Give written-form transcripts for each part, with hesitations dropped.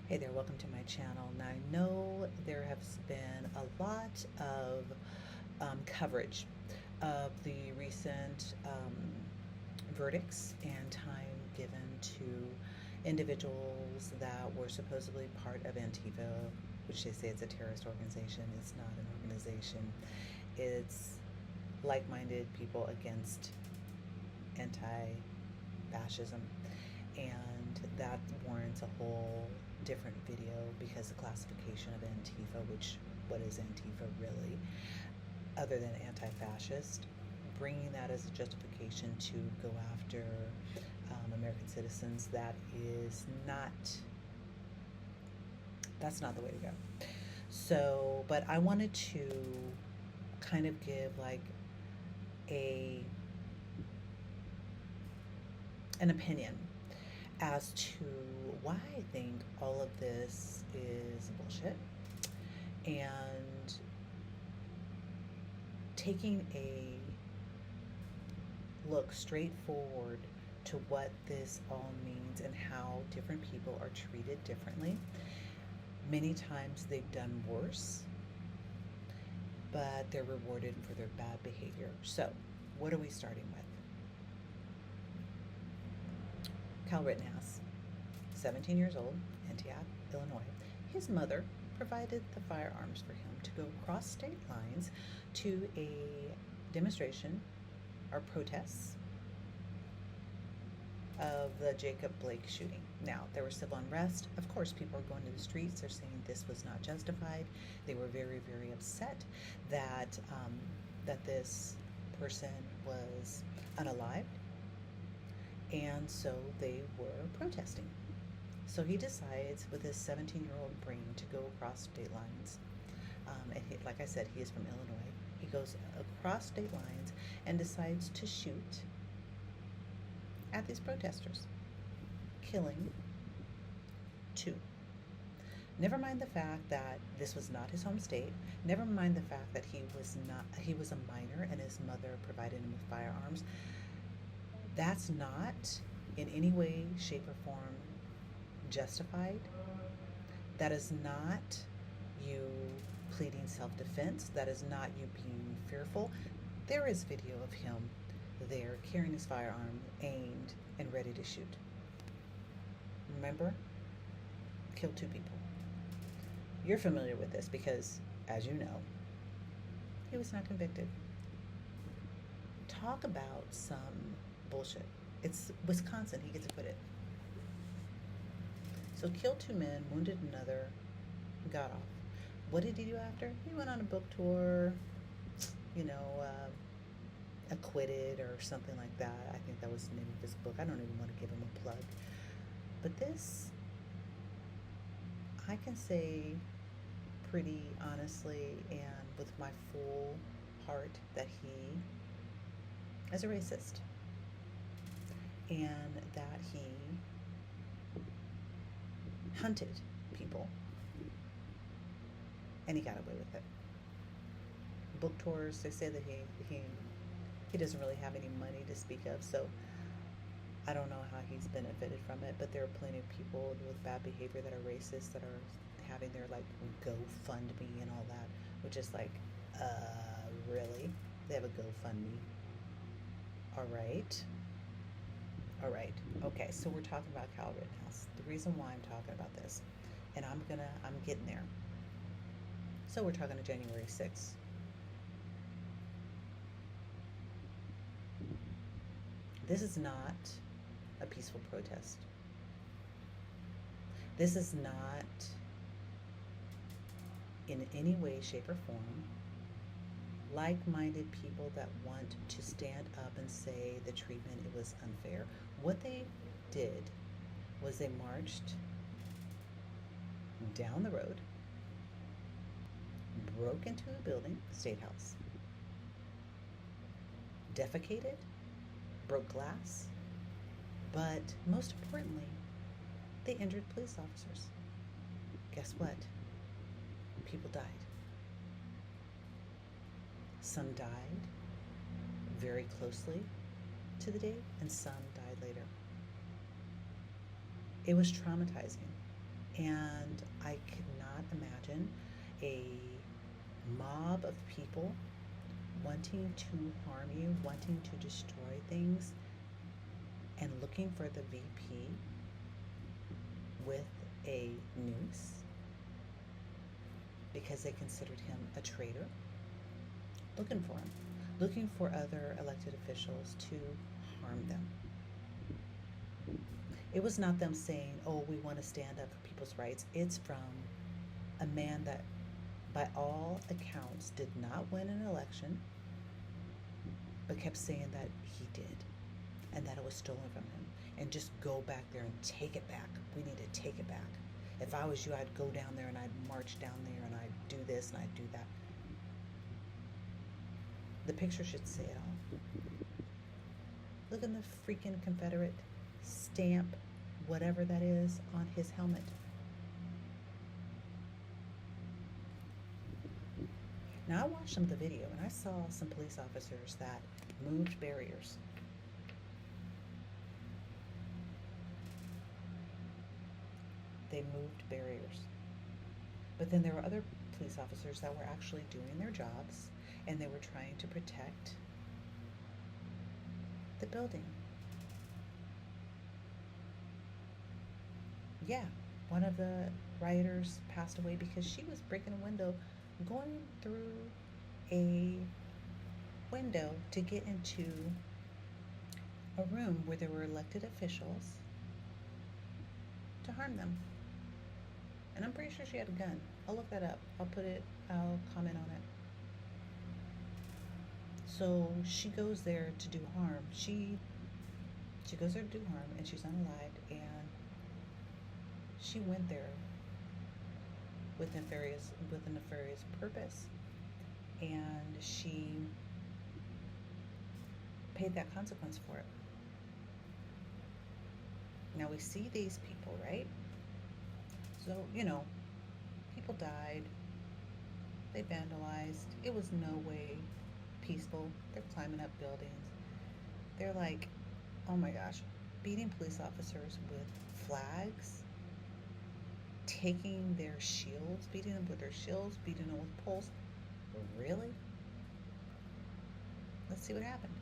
Hey there, welcome to my channel. Now I know there has been a lot of coverage of the recent verdicts and time given to individuals that were supposedly part of Antifa, which they say it's a terrorist organization. It's not an organization. It's like-minded people against anti-fascism, and that warrants a whole different video because the classification of Antifa, which what is Antifa really, other than anti-fascist, bringing that as a justification to go after American citizens, that's not the way to go. So, but I wanted to kind of give like a an opinion as to why I think all of this is bullshit, and taking a look straight forward to what this all means and how different people are treated differently. Many times they've done worse, but they're rewarded for their bad behavior. So, what are we starting with? Kyle Rittenhouse, 17 years old, Antioch, Illinois. His mother provided the firearms for him to go across state lines to a demonstration or protests of the Jacob Blake shooting. Now, there was civil unrest. Of course, people are going to the streets. They're saying this was not justified. They were very, very upset that that this person was unalived, and so they were protesting. So he decides, with his 17-year-old brain, to go across state lines. Like I said, he is from Illinois. He goes across state lines and decides to shoot at these protesters, killing two. Never mind the fact that this was not his home state. Never mind the fact that he was a minor and his mother provided him with firearms. That's not in any way, shape, or form justified. That is not you pleading self-defense. That is not you being fearful. There is video of him there carrying his firearm aimed and ready to shoot. Remember? Killed two people. You're familiar with this because, as you know, he was not convicted. Talk about some bullshit. It's Wisconsin, he gets acquitted. So killed two men, wounded another, got off. What did he do after? He went on a book tour, acquitted or something like that. I think that was the name of his book. I don't even want to give him a plug. But this, I can say pretty honestly and with my full heart that he is a racist, and that he hunted people and he got away with it. Book tours, they say that he doesn't really have any money to speak of, so I don't know how he's benefited from it, but there are plenty of people with bad behavior that are racist that are having their like GoFundMe and all that, which is like, really? They have a GoFundMe? All right. Okay, so we're talking about Kyle Rittenhouse. The reason why I'm talking about this, and I'm getting there. So we're talking to January 6th. This is not a peaceful protest. This is not in any way, shape, or form like-minded people that want to stand up and say the treatment, it was unfair. What they did was they marched down the road, broke into a building, State House, defecated, broke glass, but most importantly, they injured police officers. Guess what? People died. Some died very closely to the date, and some died later. It was traumatizing. And I could not imagine a mob of people wanting to harm you, wanting to destroy things, and looking for the VP with a noose because they considered him a traitor, looking for him, looking for other elected officials to harm them. It was not them saying, oh, we want to stand up for people's rights. It's from a man that, by all accounts, did not win an election, but kept saying that he did and that it was stolen from him. And just go back there and take it back. We need to take it back. If I was you, I'd go down there and I'd march down there and I'd do this and I'd do that. The picture should say it all. Look at the freaking Confederate stamp, whatever that is, on his helmet. Now, I watched some of the video and I saw some police officers that moved barriers. They moved barriers. But then there were other police officers that were actually doing their jobs and they were trying to protect the building. Yeah, one of the rioters passed away because she was breaking a window, going through a window to get into a room where there were elected officials to harm them. And I'm pretty sure she had a gun. I'll look that up. I'll comment on it. So she goes there to do harm. She goes there to do harm, and she's unalived, and she went there with a nefarious purpose, and she paid that consequence for it. Now we see these people, right? So, people died, they vandalized, it was no way peaceful. They're climbing up buildings. They're like, oh my gosh, beating police officers with flags, taking their shields, beating them with their shields, beating them with poles. Really? Let's see what happened.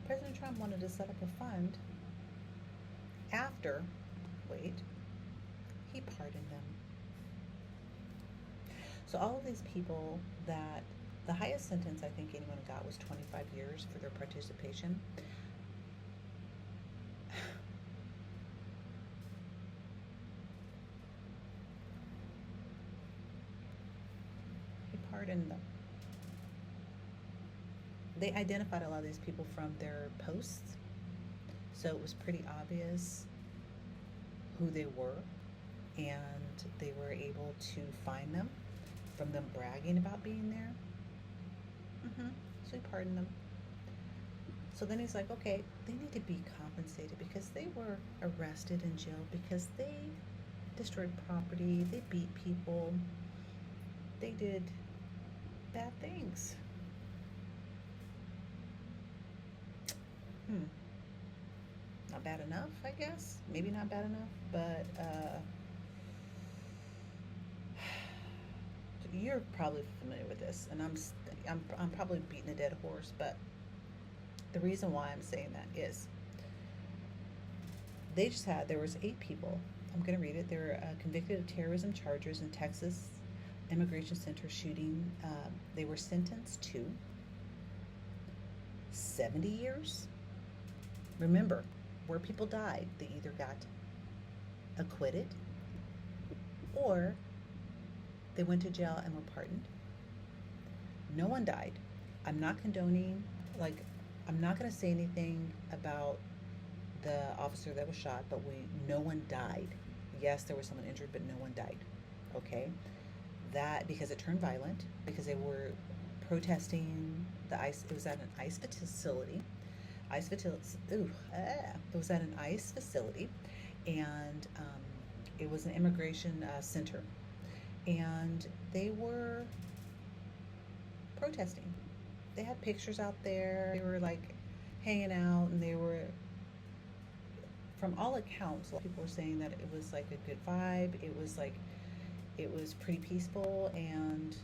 President Trump wanted to set up a fund after, he pardoned them. So all of these people that the highest sentence I think anyone got was 25 years for their participation. He pardoned them. They identified a lot of these people from their posts, so it was pretty obvious who they were, and they were able to find them from them bragging about being there. So he pardoned them. So then he's like, okay, they need to be compensated because they were arrested and jailed because they destroyed property, they beat people, they did bad things. Not bad enough, I guess. Maybe not bad enough, but you're probably familiar with this, and I'm probably beating a dead horse, but the reason why I'm saying that is there was 8 people. I'm going to read it. They were convicted of terrorism charges in Texas Immigration Center shooting. They were sentenced to 70 years. Remember, where people died, they either got acquitted or they went to jail and were pardoned. No one died. I'm not condoning, I'm not going to say anything about the officer that was shot, but no one died. Yes, there was someone injured, but no one died. Okay? That, because it turned violent, because they were protesting it was at an ICE facility. It was at an ICE facility, and it was an immigration center, and they were protesting. They had pictures out there. They were hanging out, and they were from all accounts, a lot of people were saying that it was like a good vibe. It was like it was pretty peaceful, and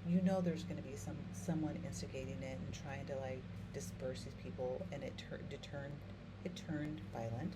you know there's going to be someone instigating it and trying to like disperse these people, and it turned violent,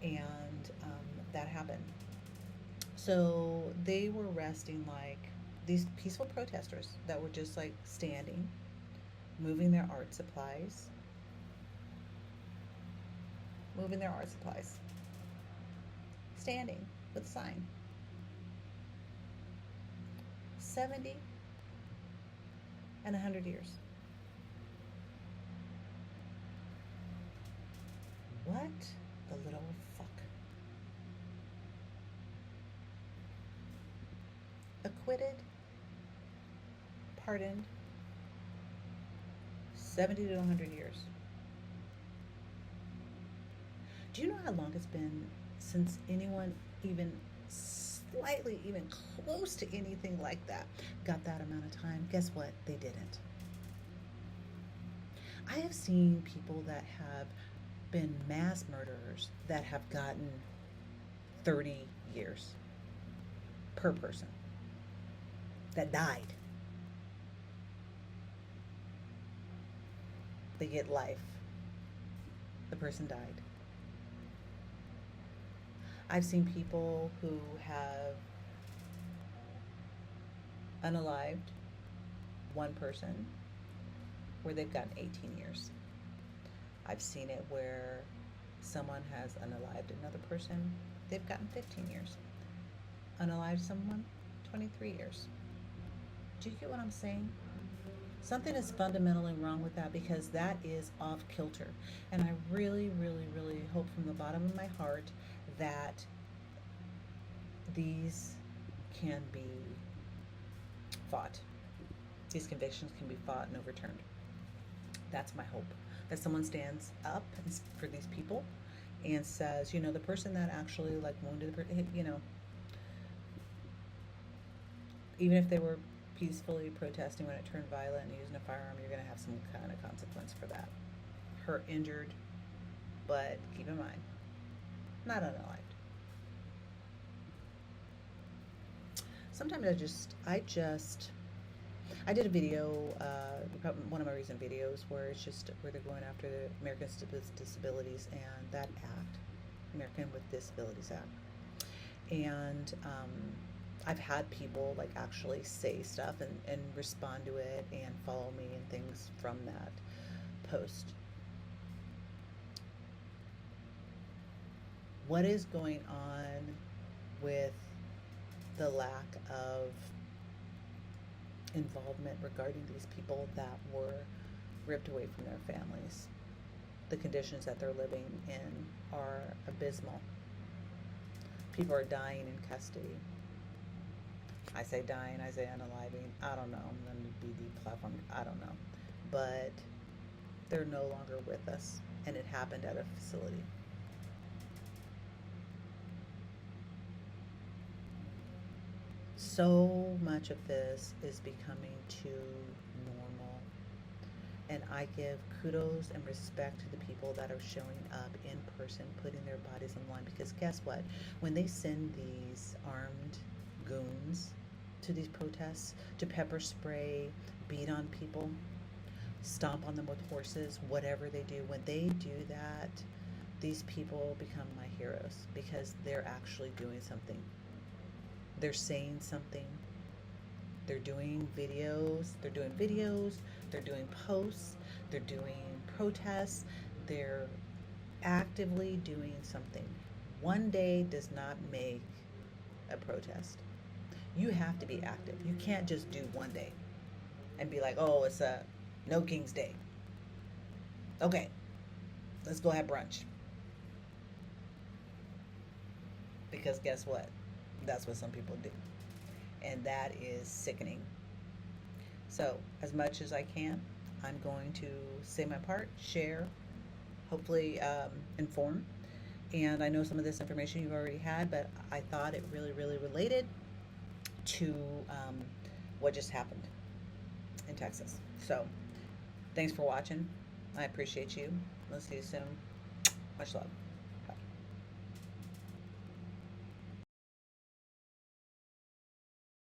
and that happened. So they were arresting like these peaceful protesters that were just like standing, moving their art supplies, moving their art supplies, standing with a sign. 70 and 100 years. What the little fuck? Acquitted, pardoned, 70 to 100 years. Do you know how long it's been since anyone even slightly, even close to anything like that got that amount of time? Guess what? They didn't. I have seen people that have been mass murderers that have gotten 30 years per person that died. They get life. The person died. I've seen people who have unalived one person where they've gotten 18 years. I've seen it where someone has unalived another person, they've gotten 15 years. Unalived someone, 23 years. Do you get what I'm saying? Something is fundamentally wrong with that, because that is off kilter. And I really, really, really hope from the bottom of my heart that these can be fought. These convictions can be fought and overturned. That's my hope. That someone stands up for these people and says, you know, the person that actually like wounded the person, you know, even if they were peacefully protesting, when it turned violent and using a firearm, you're going to have some kind of consequence for that. Hurt, injured, but keep in mind, not unalived. Sometimes I did a video, one of my recent videos, where they're going after the Americans with Disabilities and that act, American with Disabilities Act. And I've had people like actually say stuff and respond to it and follow me and things from that post. What is going on with the lack of involvement regarding these people that were ripped away from their families? The conditions that they're living in are abysmal. People are dying in custody. I say dying, I say unaliving. I don't know. I'm going to be deplatformed. I don't know. But they're no longer with us, and it happened at a facility. So much of this is becoming too normal. And I give kudos and respect to the people that are showing up in person, putting their bodies on the line. Because guess what? When they send these armed goons to these protests to pepper spray, beat on people, stomp on them with horses, whatever they do, when they do that, these people become my heroes, because they're actually doing something. They're saying something. They're doing videos. They're doing posts. They're doing protests. They're actively doing something. One day does not make a protest. You have to be active. You can't just do one day and be like, oh, it's a No King's Day. Okay, let's go have brunch. Because guess what? That's what some people do. And that is sickening. So, as much as I can, I'm going to say my part, share, hopefully inform. And I know some of this information you've already had, but I thought it really, really related to what just happened in Texas. So, thanks for watching. I appreciate you. Let's see you soon. Much love.